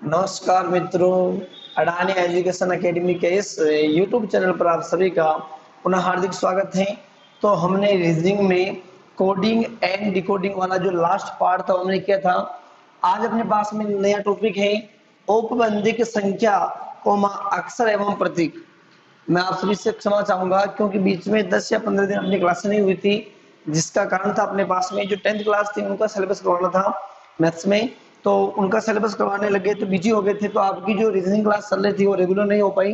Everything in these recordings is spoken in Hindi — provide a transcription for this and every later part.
नमस्कार मित्रों, अडानी एजुकेशन एकेडमी के इस यूट्यूब चैनल पर आप सभी का पुनः हार्दिक स्वागत है। तो हमने रीजनिंग में कोडिंग एंड डिकोडिंग वाला जो लास्ट पार्ट था हमने किया था। आज अपने पास में नया टॉपिक है औपबंधिक संख्या, अक्षर एवं प्रतीक। मैं आप सभी से क्षमा चाहूंगा क्योंकि बीच में 10 या 15 दिन अपनी क्लास नहीं हुई थी, जिसका कारण था अपने पास में जो 10th क्लास थी उनका सिलेबस करवाना था मैथ्स में। तो उनका सिलेबस करवाने लगे तो बिजी हो गए थे, तो आपकी जो रीजनिंग क्लास चल रही थी वो रेगुलर नहीं हो पाई।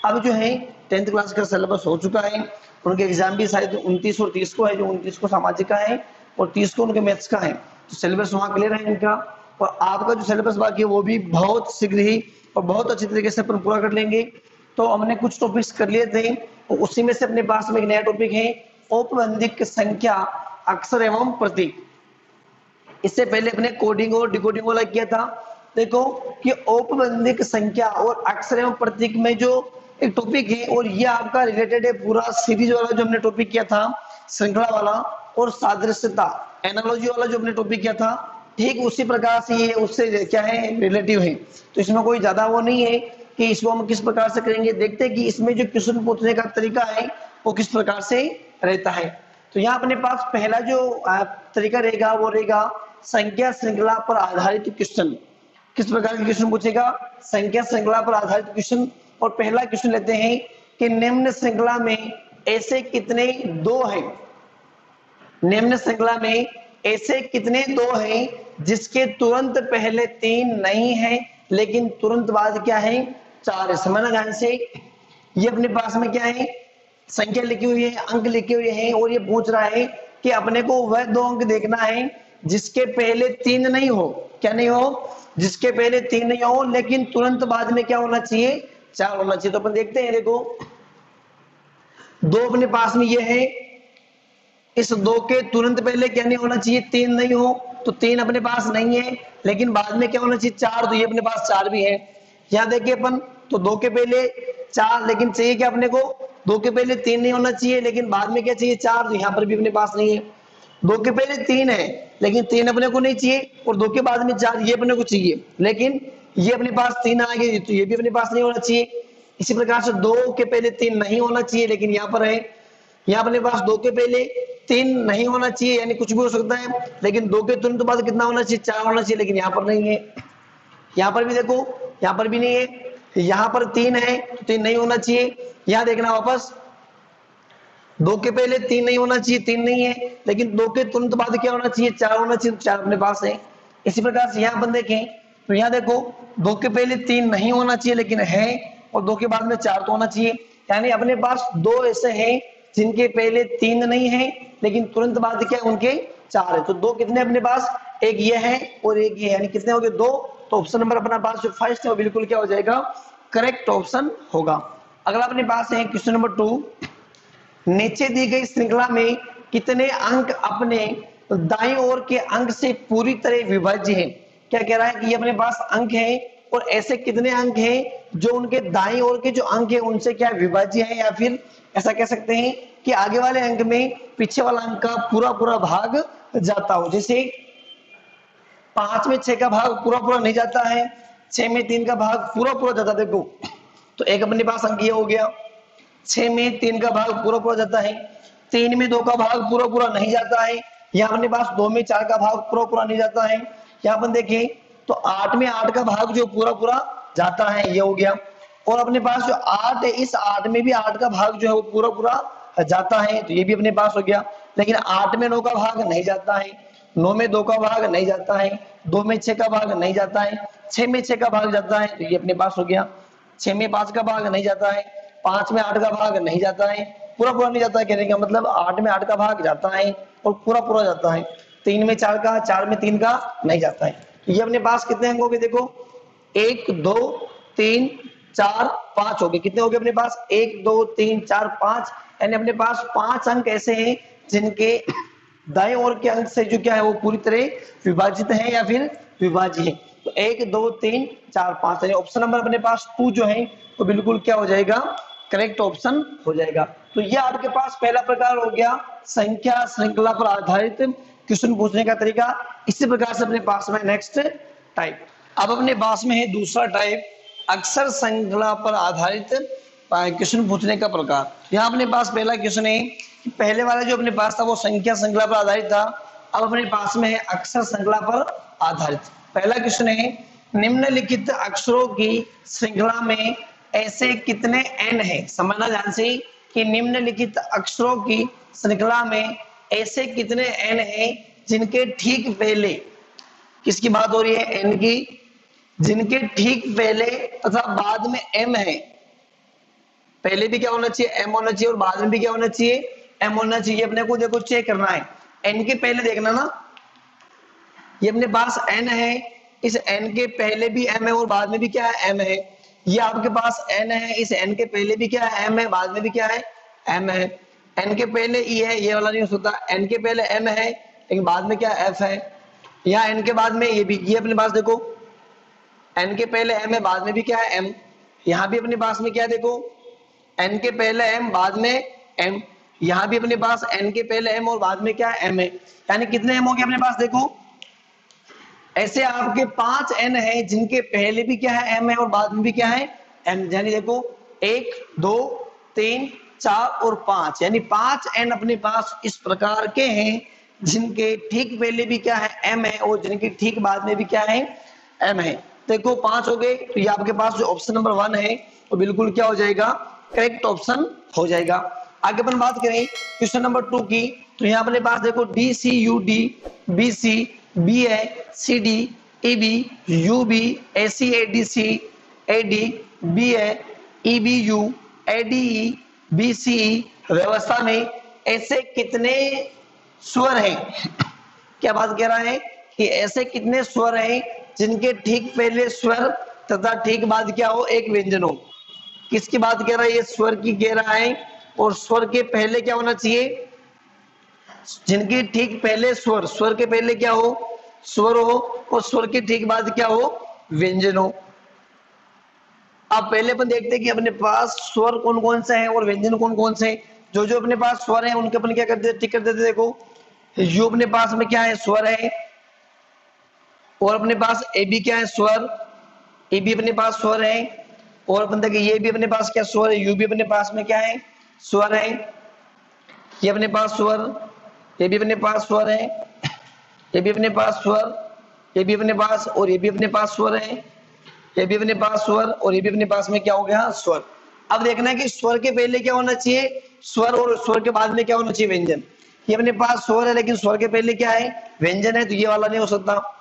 अब जो है 10th क्लास का सिलेबस हो चुका है। उनके एग्जाम भी शायद 29 और 30 को है, जो 29 को सामाजिक का है और 30 को उनके मैथ्स का है। तो सिलेबस वहाँ क्लियर है इनका, और आपका जो सिलेबस बाकी है वो भी बहुत शीघ्र ही और बहुत अच्छी तरीके से अपन पूरा कर लेंगे। तो हमने कुछ टॉपिक्स कर लिए थे और उसी में से अपने पास में एक नया टॉपिक है औपबंधिक संख्या, अक्षर एवं प्रतीक। इससे पहले अपने कोडिंग और डिकोडिंग वाला किया था। देखो कि औपबंधिक संख्या और अक्षर एवं प्रतीक में जो एक टॉपिक है, और ये आपका रिलेटेड है पूरा सीरीज वाला जो हमने टॉपिक किया था, श्रृंखला वाला और सादृश्यता एनालॉजी वाला जो हमने टॉपिक किया था, ठीक उसी प्रकार से ये उससे क्या है, रिलेटिव है। तो इसमें कोई ज्यादा वो नहीं है कि इसको हम किस प्रकार से करेंगे। देखते हैं कि इसमें जो क्वेश्चन पूछने का तरीका है वो किस प्रकार से रहता है। तो यहाँ अपने पास पहला जो तरीका रहेगा वो रहेगा संख्या श्रृंखला पर आधारित क्वेश्चन। किस प्रकार के क्वेश्चन पूछेगा? संख्या श्रृंखला पर आधारित क्वेश्चन। और पहला क्वेश्चन लेते हैं कि निम्न श्रृंखला में ऐसे कितने दो हैं, निम्न श्रृंखला में ऐसे कितने दो हैं जिसके तुरंत पहले 3 नहीं है लेकिन तुरंत बाद क्या है, 4 है। समझना ध्यान से, ये अपने पास में क्या है, संख्या लिखी हुई है, अंक लिखे हुए हैं, और ये पूछ रहा है कि अपने को वह 2 अंक देखना है जिसके पहले 3 नहीं हो। क्या नहीं हो? जिसके पहले 3 नहीं हो लेकिन तुरंत बाद में क्या होना चाहिए, 4 होना चाहिए। तो अपन देखते हैं, देखो 2 अपने पास में ये है, इस 2 के तुरंत पहले क्या नहीं होना चाहिए, 3 नहीं हो। तो 3 अपने पास नहीं है लेकिन बाद में क्या होना चाहिए, 4। तो ये अपने पास 4 भी है। यहाँ देखिए अपन, तो 2 के पहले 4 लेकिन चाहिए क्या अपने को, 2 के पहले 3 नहीं होना चाहिए लेकिन बाद में क्या चाहिए, 4। तो यहाँ पर भी अपने पास नहीं है। 2 के पहले 3 है लेकिन 3 अपने को नहीं चाहिए, और 2 के बाद में 4 ये अपने को चाहिए, लेकिन ये अपने पास 3 आ गए तो ये भी अपने पास नहीं होना चाहिए। इसी प्रकार से 2 के पहले 3 नहीं होना चाहिए लेकिन यहाँ पर है। यहाँ अपने पास 2 के पहले 3 नहीं होना चाहिए, यानी कुछ भी हो सकता है, लेकिन 2 के तुरंत बाद कितना होना चाहिए, 4 होना चाहिए, लेकिन यहाँ पर नहीं है। यहाँ पर भी देखो, यहाँ पर भी नहीं है। यहाँ पर 3 है तो 3 नहीं होना चाहिए। यहाँ देखना वापस, 2 के पहले 3 नहीं होना चाहिए, 3 नहीं है, लेकिन 2 के तुरंत बाद क्या होना चाहिए, 4 होना चाहिए, 4 अपने पास है। इसी प्रकार से यहाँ अपन देखें तो यहाँ देखो 2 के पहले 3 नहीं होना चाहिए लेकिन है, और 2 के बाद में 4 तो होना चाहिए। यानी अपने पास 2 ऐसे हैं जिनके पहले 3 नहीं है लेकिन तुरंत बाद क्या उनके 4 है। तो 2 कितने अपने पास, एक ये है और एक ये, यानी कितने हो गए, 2। तो ऑप्शन नंबर अपना पास जो फर्स्ट है वो बिल्कुल क्या हो जाएगा, करेक्ट ऑप्शन होगा। अगला अपने पास है क्वेश्चन नंबर 2, नीचे दी गई श्रृंखला में कितने अंक अपने दाईं ओर के अंक से पूरी तरह विभाज्य हैं। क्या कह रहा है कि ये अपने पास अंक है और ऐसे कितने अंक हैं जो उनके दाईं ओर के जो अंक है उनसे क्या विभाज्य है, या फिर ऐसा कह सकते हैं कि आगे वाले अंक में पीछे वाला अंक का पूरा पूरा भाग जाता हो। जैसे 5 में 6 का भाग पूरा पूरा नहीं जाता है, 6 में 3 का भाग पूरा पूरा जाता है। देखो तो एक अपने पास अंक ये हो गया, 6 में 3 का भाग पूरा पूरा जाता है, 3 में 2 का भाग पूरा पूरा नहीं जाता है, यहाँ अपने पास 2 में 4 का भाग पूरा पूरा नहीं जाता है। यहाँ अपन देखें तो 8 में 8 का भाग जो पूरा पूरा जाता है, ये हो गया। और अपने पास जो 8 है, इस 8 में भी 8 का भाग जो है वो पूरा पूरा जाता है, तो ये भी अपने पास हो गया। लेकिन 8 में 9 का भाग नहीं जाता है, 9 में 2 का भाग नहीं जाता है, 2 में 6 का भाग नहीं जाता है, 6 में 6 का भाग जाता है, तो ये अपने पास हो गया। 6 में 5 का भाग नहीं जाता है, 5 में 8 का भाग नहीं जाता है, पूरा पूरा नहीं जाता है, कहने का मतलब 8 में 8 का भाग जाता है और पूरा पूरा जाता है। 3 में 4 का, 4 में 3 का नहीं जाता है। तो ये अपने पास कितने अंक हो गए, देखो 1 2 3 4 5 हो गए। कितने हो गए अपने पास, 1 2 3 4 5, यानी अपने पास 5 अंक ऐसे हैं जिनके दाएं ओर के अंक से जो क्या है वो पूरी तरह विभाजित है या फिर विभाज्य है। तो 1 2 3 4 5, यानी ऑप्शन नंबर अपने पास 2 जो है तो बिल्कुल क्या हो जाएगा, करेक्ट ऑप्शन हो जाएगा। तो ये आपके पास पहला प्रकार हो गया संख्या श्रृंखला पर आधारित क्वेश्चन पूछने का तरीका। इसी प्रकार से अपने पास में नेक्स्ट टाइप, अब अपने पास में है दूसरा टाइप, अक्षर श्रृंखला पर आधारित क्वेश्चन पूछने का प्रकार। यहाँ अपने पास पहला क्वेश्चन है, पहले वाला जो अपने पास था वो संख्या श्रृंखला पर आधारित था, अब अपने पास में है अक्षर श्रृंखला पर आधारित। पहला क्वेश्चन है, निम्नलिखित अक्षरों की श्रृंखला में ऐसे कितने n है। समझना ध्यान से कि निम्नलिखित अक्षरों की श्रृंखला में ऐसे कितने n है जिनके ठीक पहले, किसकी बात हो रही है, n की, जिनके ठीक पहले तथा बाद में m है। पहले भी क्या होना चाहिए, m होना चाहिए, और बाद में भी क्या होना चाहिए, m होना चाहिए। अपने को देखो चेक करना है, n के पहले देखना ना, ये अपने पास n है, इस n के पहले भी m है और बाद में भी क्या है, m है। ये आपके पास n है, इस n के पहले भी क्या है, m है, बाद में भी क्या है, m है। n के पहले e है, ये वाला नहीं हो सकता, n के पहले m है लेकिन बाद में क्या f है। यहाँ n के बाद में ये भी, ये अपने पास देखो n के पहले m है, बाद में भी क्या है, m। यहाँ भी अपने पास में क्या देखो, n के पहले m, बाद में m। यहाँ भी अपने पास n के पहले m और बाद में क्या है, m है। यानी कितने m हो गए अपने पास देखो, ऐसे आपके 5 n है जिनके पहले भी क्या है, m है, और बाद में भी क्या है, m। यानी देखो 1 2 3 4 और 5, यानी 5 n अपने पास इस प्रकार के हैं जिनके ठीक पहले भी क्या है, m है, और जिनके ठीक बाद में भी क्या है, m है। देखो 5 हो गए, तो ये आपके पास जो ऑप्शन नंबर 1 है वो बिल्कुल क्या हो जाएगा, करेक्ट ऑप्शन हो जाएगा। आगे अपन बात करें क्वेश्चन नंबर 2 की, तो यहाँ अपने पास देखो D C U D, B C, B A, C D, A B, U B, A C A D C, A D, B A, E B U, A D E, B C E व्यवस्था में ऐसे कितने स्वर हैं। क्या बात कह रहा है कि ऐसे कितने स्वर हैं जिनके ठीक पहले स्वर तथा ठीक बाद क्या हो, एक व्यंजन हो। किसकी बात कह रहा है, ये स्वर की कह रहा है, और स्वर के पहले क्या होना चाहिए, जिनके ठीक पहले स्वर, स्वर के पहले क्या हो, स्वर हो, और स्वर के ठीक बाद क्या हो, व्यंजन हो। अब पहले अपन देखते हैं कि अपने पास स्वर कौन कौन से हैं और व्यंजन कौन कौन से हैं। जो जो अपने पास स्वर हैं उनके अपन क्या करते, टिक कर देते। देखो यू अपने पास में क्या है, स्वर है, और अपने पास ए बी क्या है, स्वर, ए बी अपने पास स्वर है, और अपन देखिए ये भी अपने पास क्या स्वर है, यू भी अपने पास में क्या है, स्वर है। ये अपने पास स्वर, ये भी अपने पास स्वर है, ये भी अपने पास स्वर, ये भी अपने पास, और ये भी अपने पास स्वर है, ये भी अपने पास स्वर, और ये भी अपने पास में क्या हो गया, स्वर। अब देखना है कि स्वर के पहले क्या होना चाहिए, स्वर, और स्वर के बाद में क्या होना चाहिए, व्यंजन। ये अपने पास स्वर है लेकिन स्वर के पहले क्या है, व्यंजन है, तो ये वाला नहीं हो सकता।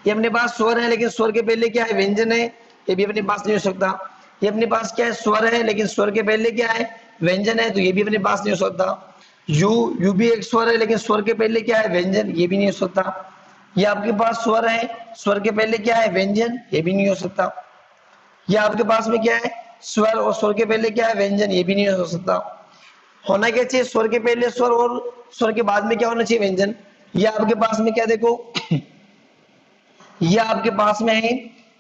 ये अपने पास स्वर है लेकिन स्वर के पहले क्या है, व्यंजन है, ये भी अपने पास नहीं हो सकता। ये अपने पास क्या है, स्वर है लेकिन स्वर के पहले क्या है, व्यंजन है, तो ये भी अपने पास नहीं हो सकता। यू भी एक स्वर है लेकिन स्वर के पहले क्या है, व्यंजन, ये भी नहीं हो सकता। ये आपके पास स्वर है, स्वर के पहले क्या है, व्यंजन, ये भी नहीं हो सकता। ये आपके पास में क्या है, स्वर, और स्वर के पहले क्या है, व्यंजन, ये भी नहीं हो सकता। होना क्या चाहिए, स्वर के पहले स्वर और स्वर के बाद में क्या होना चाहिए, व्यंजन। ये आपके पास में क्या देखो ये आपके पास में है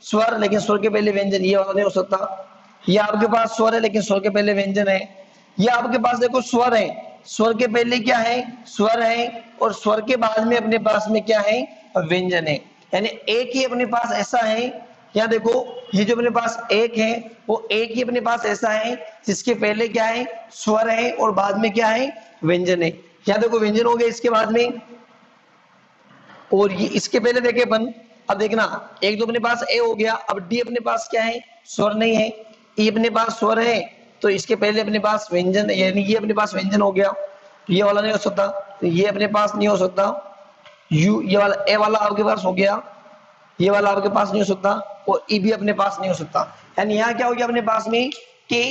स्वर लेकिन स्वर के पहले व्यंजन, ये वाला नहीं हो सकता। ये आपके पास स्वर है लेकिन स्वर के पहले व्यंजन है। ये आपके पास देखो स्वर है, स्वर के पहले क्या है, स्वर है, और स्वर के बाद में अपने पास में क्या है, व्यंजन है। यानी एक ही अपने पास ऐसा है, यहाँ देखो ये जो अपने पास एक है वो एक ही अपने पास ऐसा है जिसके पहले क्या है, स्वर है, और बाद में क्या है, व्यंजन है। यहाँ देखो व्यंजन हो गया इसके बाद में, और ये इसके पहले देखे अपन। अब देखना, एक तो अपने पास ए हो गया, अब डी अपने पास क्या है, स्वर नहीं है, ई अपने पास स्वर है, तो इसके पहले अपने पास व्यंजन, यानी ये अपने पास व्यंजन हो गया, तो ये वाला नहीं हो सकता, तो ये अपने पास नहीं हो सकता। यू, ये वाला ए वाला आपके पास हो गया, ये वाला आपके पास नहीं हो सकता, और ई भी अपने पास नहीं हो सकता। यानी यहाँ क्या हो गया अपने पास में कि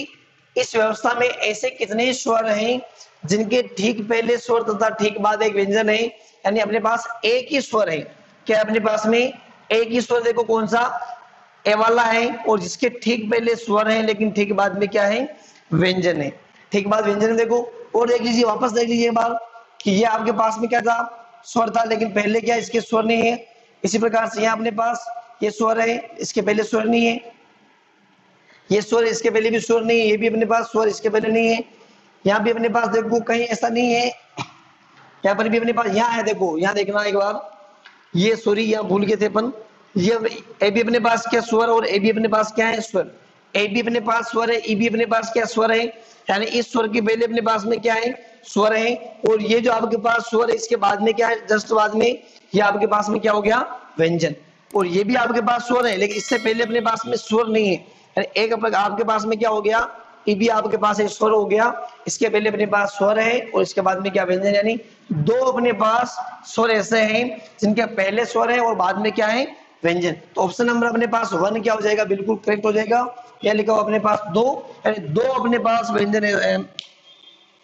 इस व्यवस्था में ऐसे कितने स्वर हैं जिनके ठीक पहले स्वर तथा ठीक बाद एक व्यंजन है। यानी अपने पास एक ही स्वर है, क्या अपने पास में एक ही स्वर, देखो कौन सा, ए वाला है, और जिसके ठीक पहले स्वर है लेकिन ठीक बाद में क्या है, व्यंजन है। ठीक बाद व्यंजन है, देखो। और देख लीजिए, वापस देख लीजिए एक बार कि ये आपके पास में क्या था, स्वर था, लेकिन पहले क्या इसके स्वर नहीं है। इसी प्रकार से यहाँ अपने पास ये स्वर है, इसके पहले स्वर नहीं है, ये स्वर, इसके पहले भी स्वर नहीं है, ये भी अपने पास स्वर, इसके पहले नहीं है। यहाँ भी अपने पास देखो कहीं ऐसा नहीं है, यहाँ पर भी अपने पास यहाँ है, देखो यहाँ देखना एक बार, ये सॉरी यहाँ भूल गए थे अपन, ये ए बी अपने पास क्या स्वर और ए बी अपने पास क्या है स्वर, ए बी अपने पास स्वर है, ई बी अपने पास क्या स्वर है, यानी इस स्वर के पहले अपने पास में क्या है स्वर है, और ये जो आपके पास स्वर है इसके बाद में क्या है जस्ट बाद में ये आपके पास में क्या हो गया व्यंजन, और ये भी आपके पास स्वर है लेकिन इससे पहले अपने पास में स्वर नहीं है, यानी एक आपके पास में क्या हो गया ई भी आपके पास एक स्वर हो गया, इसके पहले अपने पास स्वर है और इसके बाद में क्या व्यंजन, यानी दो अपने पास स्वर ऐसे हैं जिनके पहले स्वर है और बाद में क्या है व्यंजन। तो ऑप्शन नंबर अपने पास 1 क्या हो जाएगा बिल्कुल करेक्ट हो जाएगा। या लिखा हुआ अपने पास 2, यानी दो अपने पास व्यंजन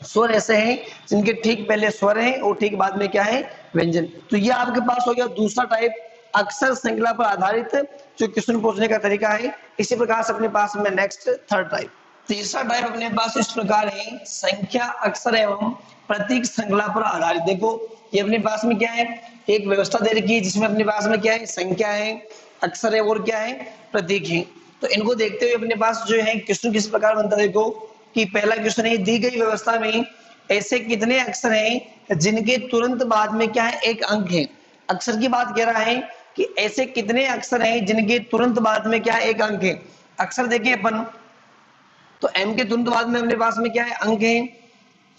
स्वर ऐसे हैं जिनके ठीक पहले स्वर है और ठीक बाद में क्या है व्यंजन। तो ये आपके पास हो गया दूसरा टाइप अक्षर श्रृंखला पर आधारित जो क्वेश्चन पूछने का तरीका है। इसी प्रकार से अपने पास में नेक्स्ट थर्ड टाइप, तीसरा टाइप अपने पास इस प्रकार है संख्या अक्षर एवं प्रतीक श्रृंखला पर आधारित। देखो ये अपने पास में क्या है एक व्यवस्था दे रखी है जिसमें अपने पास में क्या है संख्या है, अक्षर है और क्या है प्रतीक है। तो इनको देखते हुए अपने पास जो है क्वेश्चन किस प्रकार बनता है, देखो कि पहला क्वेश्चन है दी गई व्यवस्था में ऐसे कितने अक्षर हैं जिनके तुरंत बाद में क्या है एक अंक है। अक्षर की बात कह रहा है कि ऐसे कितने अक्षर हैं जिनके तुरंत बाद में क्या है एक अंक है। अक्षर देखिए अपन तो एम के तुरंत बाद में अपने पास में क्या है अंक है।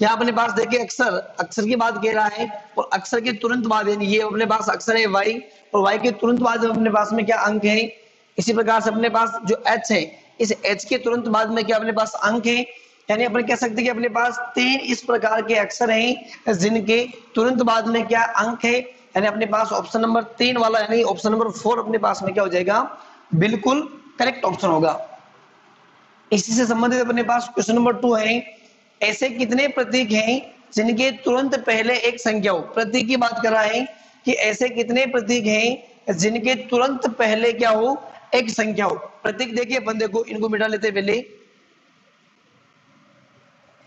यहाँ अपने पास देखिए अक्षर की बात कह रहा है और अक्षर के तुरंत बाद यानी ये अपने पास अक्षर है वाई और वाई के तुरंत बाद अपने पास में क्या अंक है। इसी प्रकार से अपने पास जो एच है इस एच के तुरंत बाद में क्या अपने पास अंक है, यानी अपन कह सकते हैं कि अपने पास 3 इस प्रकार के अक्षर हैं जिनके तुरंत बाद में क्या अंक है, यानी अपने पास ऑप्शन नंबर 3 वाला यानी ऑप्शन नंबर 4 अपने पास में क्या हो जाएगा बिल्कुल करेक्ट ऑप्शन होगा। इसी से संबंधित अपने पास क्वेश्चन नंबर 2 है ऐसे कितने प्रतीक हैं जिनके तुरंत पहले एक संख्या हो। प्रतीक की बात कर रहा है कि ऐसे कितने प्रतीक हैं जिनके तुरंत पहले क्या हो एक संख्या हो। प्रतीक देखिए अपन देखो इनको मिटा लेते पहले,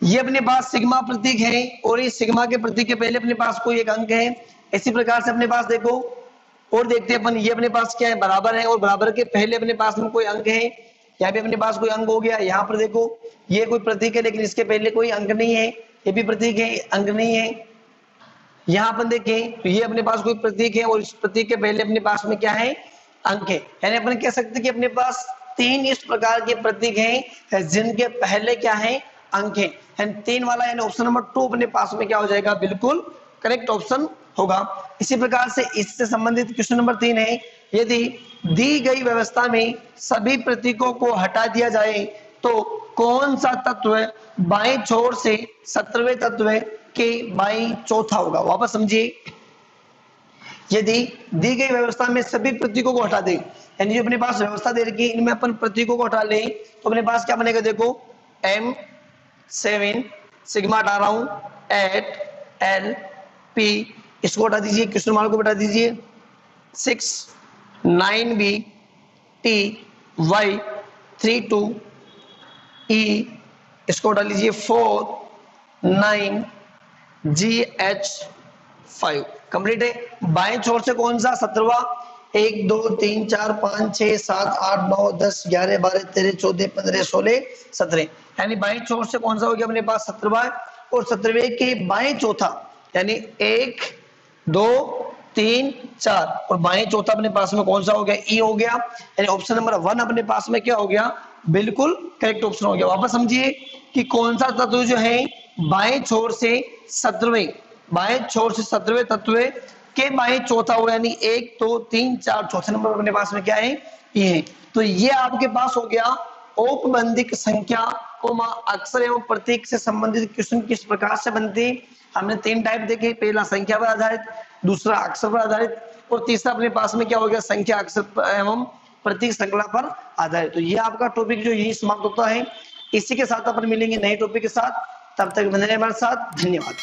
ये अपने पास सिग्मा प्रतीक है और इस सिग्मा के प्रतीक के पहले अपने पास कोई एक अंक है। इसी प्रकार से अपने पास देखो और देखते हैं अपन ये अपने पास क्या है बराबर है और बराबर के पहले अपने पास में कोई अंक है। यहाँ भी अपने पास कोई अंक हो गया। यहाँ पर देखो ये कोई प्रतीक है लेकिन इसके पहले कोई अंक नहीं है, ये भी प्रतीक है अंक नहीं है। यहाँ पर देखें तो ये अपने पास कोई प्रतीक है और इस प्रतीक के पहले अपने पास में क्या है अंक है, यानी अपन कह सकते हैं कि अपने पास 3 इस प्रकार के प्रतीक हैं जिनके पहले क्या है अंक है, यानी 3 वाला यानी ऑप्शन नंबर 2 अपने पास में क्या हो जाएगा बिल्कुल करेक्ट ऑप्शन होगा। इसी प्रकार से इससे संबंधित क्वेश्चन नंबर 3 है यदि दी गई व्यवस्था में सभी प्रतीकों को हटा दिया जाए तो कौन सा तत्व बाएं छोर से 17वें तत्व के बाएं चौथा होगा। वापस समझिए, यदि दी गई व्यवस्था में सभी प्रतीकों को हटा दें यानी जो अपने पास व्यवस्था दे रखी है इनमें अपन प्रतीकों को हटा लें तो अपने पास क्या बनेगा, देखो M7 सिग्मा हटा रहा हूं 8 L P इसको हटा दीजिए, क्वेश्चन मार्क को हटा दीजिए 6 9B T Y 32 E इसको हटा लीजिए 4 9 GH 5 कंप्लीट है। बाएं छोर से कौन सा 17वां 1 2 3 4 5 6 7 8 9 10 11 12 13 14 15 16 17 यानी बाएं छोर से कौन सा हो गया अपने पास 17वां और 17वें के बाएं चौथा यानी 1 2 3 4 और बाएं चौथा अपने पास में कौन सा हो गया ई हो गया, यानी ऑप्शन नंबर 1 अपने पास में क्या हो गया बिल्कुल करेक्ट ऑप्शन हो गया। वापस समझिए कि कौन सा तत्व जो है बाएं छोर से 17वें तत्व के बाएं चौथा हो यानी 1 2 3 4 चौथे नंबर अपने पास में क्या है ये है। तो ये आपके पास हो गया औपबंधिक संख्या अक्षर एवं प्रतीक से संबंधित क्वेश्चन किस प्रकार से बनते हैं। हमने 3 टाइप देखे, पहला संख्या पर आधारित, दूसरा अक्षर पर आधारित और तीसरा अपने पास में क्या हो गया संख्या अक्षर एवं प्रतीक श्रृंखला पर आधारित। तो ये आपका टॉपिक जो यही समाप्त होता है। इसी के साथ अपन मिलेंगे नए टॉपिक के साथ, तब तक बने रहिए हमारे साथ। धन्यवाद।